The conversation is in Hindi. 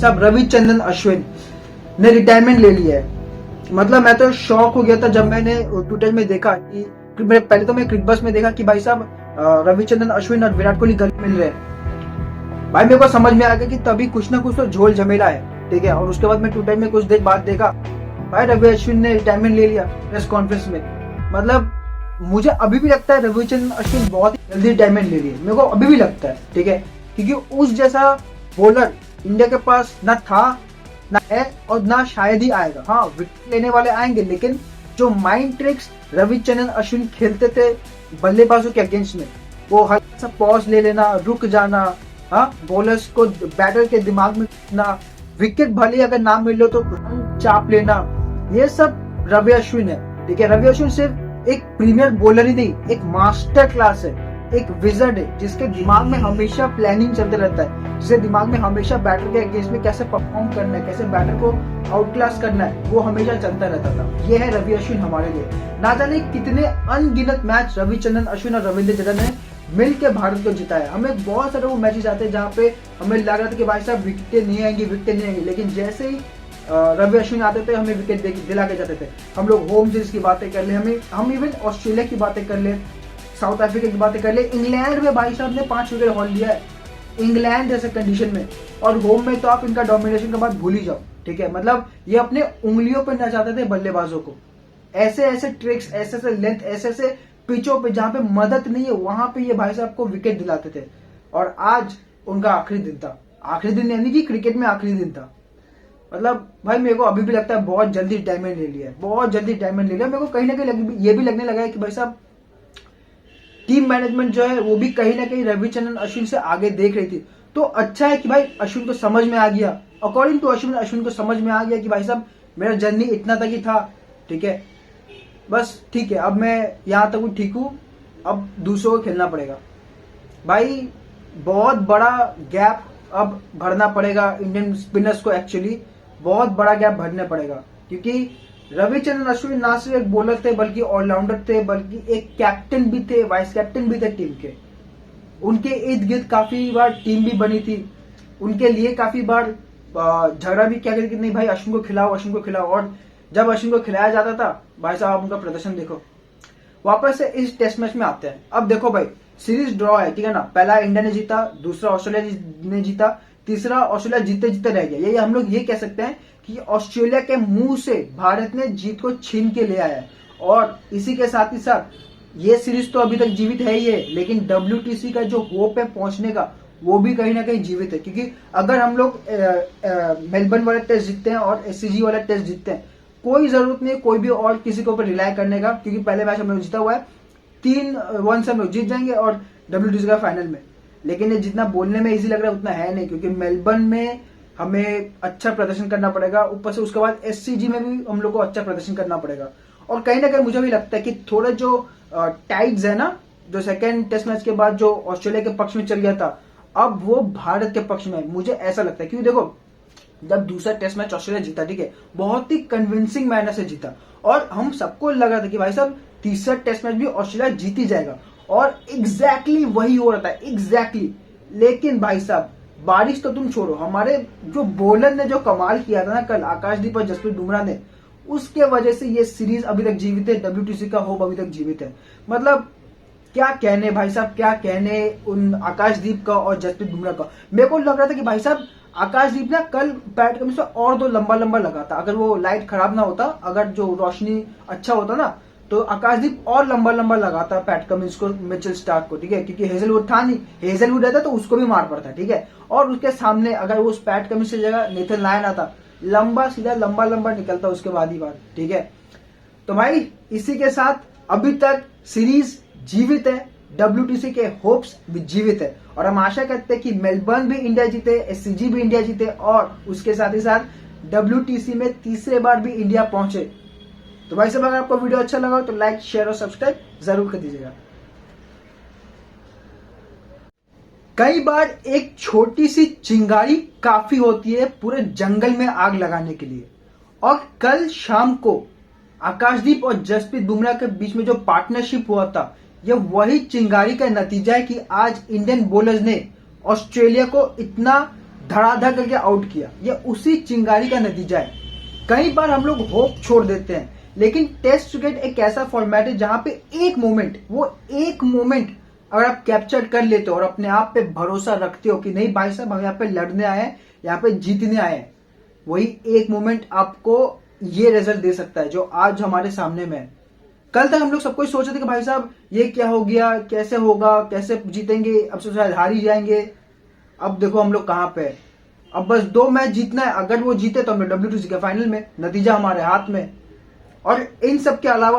साहब रविचंद्रन अश्विन ने रिटायरमेंट ले लिया है। मतलब मैं तो शॉक हो गया था जब मैंने ट्विटर में देखा कि पहले तो मैं क्रिक बस में देखा कि भाई साहब रविचंद्रन अश्विन और विराट कोहली गले मिल रहे हैं। भाई मेरे को समझ में आ गया कि तभी कुछ ना कुछ तो झोल झमेला है, ठीक है। और उसके बाद मैं ट्विटर में कुछ देर बाद देखा भाई रवि अश्विन ने रिटायरमेंट ले लिया प्रेस कॉन्फ्रेंस में। मतलब मुझे अभी भी लगता है रविचंद्रन अश्विन बहुत जल्दी रिटायरमेंट ले लिए, मेरे को अभी भी लगता है, ठीक है। क्योंकि उस जैसा बॉलर इंडिया के पास ना था, ना है और ना शायद ही आएगा। हाँ विकेट लेने वाले आएंगे, लेकिन जो माइंड ट्रिक्स रविचंद्रन अश्विन खेलते थे बल्लेबाजों के अगेंस्ट में, वो हल्का सा पॉज ले लेना, रुक जाना, हाँ बॉलर्स को बैटर के दिमाग में ना, विकेट भले अगर ना मिले तो चाप लेना, ये सब रवि अश्विन है, ठीक है। रवि अश्विन सिर्फ एक प्रीमियर बॉलर ही नहीं, एक मास्टर क्लास है, एक विजर्ड है, जिसके दिमाग में हमेशा प्लानिंग चलते रहता है, जिसके दिमाग में हमेशा बैटर के अगेंस्ट में कैसे परफॉर्म करना है, कैसे बैटर को आउट क्लास करना है, वो हमेशा चलता रहता था। ये है रवि अश्विन हमारे लिए। ना जाने कितने अनगिनत मैच रविचंद्रन अश्विन और रविंद्र जडेजा ने मिल के भारत को जिताया। हमें बहुत सारे वो मैचेस आते हैं जहाँ पे हमें लग रहा था कि भाई साहब विकेटें नहीं आएंगी, विकेटें नहीं आएंगी, लेकिन जैसे ही रवि अश्विन आते थे हमें विकेट दिला के जाते थे। हम लोग होम सीरीज की बातें कर ले, हम इवन ऑस्ट्रेलिया की बातें कर ले, साउथ अफ्रीका की बातें कर ले, इंग्लैंड में भाई साहब ने 5 विकेट हॉल लिया है, इंग्लैंड जैसे कंडीशन में, और होम में तो आप इनका डोमिनेशन का बात भूल ही जाओ, ठीक है। मतलब ये अपने उंगलियों पर नचाते थे बल्लेबाजों को, ऐसे ऐसे ट्रिक्स, ऐसे ऐसे लेंथ, ऐसे ऐसे पिचों पे जहां पे मदद नहीं है वहां पे ये भाई साहब को विकेट दिलाते थे। और आज उनका आखिरी दिन था, आखिरी दिन यानी कि क्रिकेट में आखिरी दिन था। मतलब भाई मेरे को अभी भी लगता है बहुत जल्दी रिटायरमेंट ले लिया है, बहुत जल्दी रिटायरमेंट ले लिया। मेरे को कहीं ना कहीं ये भी लगने लगा है कि भाई साहब टीम मैनेजमेंट जो है वो भी कहीं ना कहीं रविचंद्रन अश्विन से आगे देख रही थी। तो अच्छा है कि भाई अश्विन को समझ में आ गया, अकॉर्डिंग टू अश्विन को समझ में आ गया कि भाई साहब मेरा जर्नी इतना तक ही था, ठीक है, बस ठीक है, अब मैं यहां तक ठीक हूं, अब दूसरों को खेलना पड़ेगा। भाई बहुत बड़ा गैप अब भरना पड़ेगा इंडियन स्पिनर्स को, एक्चुअली बहुत बड़ा गैप भरना पड़ेगा, क्योंकि रविचंद्रन अश्विन ना सिर्फ एक बॉलर थे बल्कि ऑलराउंडर थे, बल्कि एक कैप्टन भी थे, वाइस कैप्टन भी थे टीम के। उनके इर्द गिर्द काफी बार टीम भी बनी थी, उनके लिए काफी बार झगड़ा भी किया गया कि नहीं भाई अश्विन को खिलाओ, अश्विन को खिलाओ। और जब अश्विन को खिलाया जाता था भाई साहब उनका प्रदर्शन देखो। वापस से इस टेस्ट मैच में आते हैं। अब देखो भाई सीरीज ड्रॉ है, ठीक है ना, पहला इंडिया ने जीता, दूसरा ऑस्ट्रेलिया ने जीता, तीसरा ऑस्ट्रेलिया जीते जीते रह गया। ये हम लोग ये कह सकते हैं कि ऑस्ट्रेलिया के मुंह से भारत ने जीत को छीन के ले आया है। और इसी के साथ ही साथ ये सीरीज तो अभी तक जीवित है ही है, लेकिन WTC का जो होप है पहुंचने का वो भी कहीं ना कहीं जीवित है। क्योंकि अगर हम लोग मेलबर्न वाला टेस्ट जीतते हैं और SCG वाला टेस्ट जीतते हैं, कोई जरूरत नहीं कोई भी और किसी के ऊपर रिलाय करने का, क्योंकि पहले मैच हम लोग जीता हुआ है, 3-1 से हम लोग जीत जाएंगे और WTC का फाइनल में। लेकिन ये जितना बोलने में इजी लग रहा है उतना है नहीं, क्योंकि मेलबर्न में हमें अच्छा प्रदर्शन करना पड़ेगा, ऊपर से उसके बाद SCG में भी हम लोग को अच्छा प्रदर्शन करना पड़ेगा। और कहीं ना कहीं मुझे भी लगता है कि थोड़े जो टाइड्स है ना, जो सेकेंड टेस्ट मैच के बाद जो ऑस्ट्रेलिया के पक्ष में चल गया था, अब वो भारत के पक्ष में, मुझे ऐसा लगता है। क्योंकि देखो जब दूसरा टेस्ट मैच ऑस्ट्रेलिया जीता, ठीक है, बहुत ही कन्विंसिंग मैनर से जीता, और हम सबको लगा था कि भाई साहब तीसरा टेस्ट मैच भी ऑस्ट्रेलिया जीत ही जाएगा, और एग्जैक्टली वही हो रहा था, एग्जैक्टली। लेकिन भाई साहब बारिश तो तुम छोड़ो, हमारे जो बॉलर ने जो कमाल किया था ना कल, आकाशदीप और जसप्रीत बुमराह ने, उसके वजह से ये सीरीज अभी तक जीवित है, WTC का होप अभी तक जीवित है। मतलब क्या कहने भाई साहब, क्या कहने उन आकाशदीप का और जसप्रीत बुमराह का। मेरे को लग रहा था कि भाई साहब आकाशदीप ना कल पैट कमिंस से और 2 लंबा लंबा लगा था, अगर वो लाइट खराब ना होता, अगर जो रोशनी अच्छा होता ना, तो आकाशदीप और लंबा लंबा लगाता पैट कमिंस को, मिचेल स्टार्क को, ठीक है, क्योंकि हेजलवुड था नहीं, हेजलवुड रहता तो उसको भी मार पड़ता, ठीक है। और उसके सामने अगर वो उस पैट कमिंस की जगह नेथन लायन आता, लंबा सीधा लंबा लंबा निकलता उसके बाद ही बात, ठीक है। तो भाई इसी के साथ अभी तक सीरीज जीवित है, WTC के होप्स भी जीवित है, और हम आशा करते हैं कि मेलबर्न भी इंडिया जीते, SCG भी इंडिया जीते, और उसके साथ ही साथ WTC में तीसरे बार भी इंडिया पहुंचे। तो भाई साहब अगर आपको वीडियो अच्छा लगा तो लाइक, शेयर और सब्सक्राइब जरूर कर दीजिएगा। कई बार एक छोटी सी चिंगारी काफी होती है पूरे जंगल में आग लगाने के लिए, और कल शाम को आकाशदीप और जसप्रीत बुमराह के बीच में जो पार्टनरशिप हुआ था, यह वही चिंगारी का नतीजा है कि आज इंडियन बॉलर्स ने ऑस्ट्रेलिया को इतना धड़ाधड़ करके आउट किया। ये उसी चिंगारी का नतीजा है। कई बार हम लोग होप छोड़ देते हैं, लेकिन टेस्ट क्रिकेट एक ऐसा फॉर्मेट है जहां पे एक मोमेंट अगर आप कैप्चर कर लेते हो और अपने आप पे भरोसा रखते हो कि नहीं भाई साहब हम यहाँ पे लड़ने आए हैं, यहाँ पे जीतने आए हैं, वही एक मोमेंट आपको ये रिजल्ट दे सकता है जो आज हमारे सामने में है। कल तक हम लोग सब कुछ सोच रहे थे कि भाई साहब ये क्या हो गया, कैसे होगा, कैसे जीतेंगे, अब तो शायद हार ही जाएंगे। अब देखो हम लोग कहाँ पे है। अब बस 2 मैच जीतना है, अगर वो जीते तो हम लोग WTC के फाइनल में, नतीजा हमारे हाथ में। और इन सब के अलावा